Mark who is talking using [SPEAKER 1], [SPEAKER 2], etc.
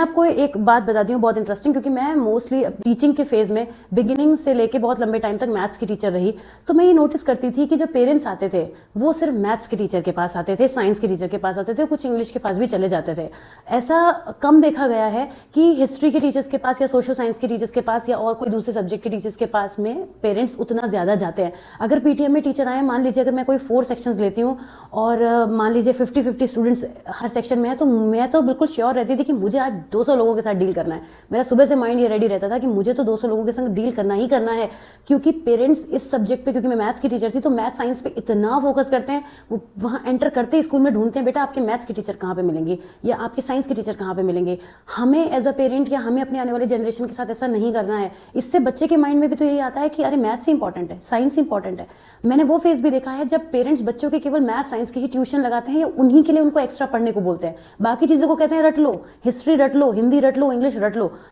[SPEAKER 1] आपको एक बात बताती हूँ बहुत इंटरेस्टिंग, क्योंकि मैं मोस्टली टीचिंग के फेज में बिगिनिंग से लेके बहुत लंबे टाइम तक मैथ्स की टीचर रही। तो मैं ये नोटिस करती थी कि जो पेरेंट्स आते थे वो सिर्फ मैथ्स के टीचर के पास आते थे, साइंस के टीचर के पास आते थे, कुछ इंग्लिश के पास भी चले जाते थे। ऐसा कम देखा गया है कि हिस्ट्री के टीचर्स के पास या सोशल साइंस के टीचर्स के पास या और कोई दूसरे सब्जेक्ट के टीचर्स के पास में पेरेंट्स उतना ज़्यादा जाते हैं। अगर पीटीएम में टीचर आए, मान लीजिए अगर मैं कोई 4 सेक्शंस लेती हूँ और मान लीजिए 50-50 स्टूडेंट्स हर सेक्शन में है, तो मैं तो बिल्कुल श्योर रहती थी कि मुझे आज 200 लोगों के साथ डील करना है। मेरा सुबह से माइंड ये रेडी रहता था कि मुझे तो 200 लोगों के संग डील करना ही करना है, क्योंकि पेरेंट्स इस सब्जेक्ट पे, क्योंकि मैं मैथ्स की टीचर थी, तो मैथ साइंस पे इतना फोकस करते हैं। वो वहाँ एंटर करते ही स्कूल में ढूंढते हैं, बेटा आपके मैथ्स की टीचर कहाँ पे मिलेंगी या आपके साइंस की टीचर कहाँ पे मिलेंगे। हमें एज अ पेरेंट या हमें अपने आने वाले जनरेशन के साथ ऐसा नहीं करना है। इससे बच्चे के माइंड में भी तो यही आता है कि अरे मैथ्स इंपॉर्टेंट है, साइंस इंपॉर्टेंट है। मैंने वो फेज भी देखा है जब पेरेंट्स बच्चों के केवल मैथ साइंस की ही ट्यूशन लगाते हैं या उन्हीं के लिए उनको एक्स्ट्रा पढ़ने को बोलते हैं, बाकी चीजों को कहते हैं रट लो, हिस्ट्री रट लो, हिंदी रट लो, इंग्लिश रट लो।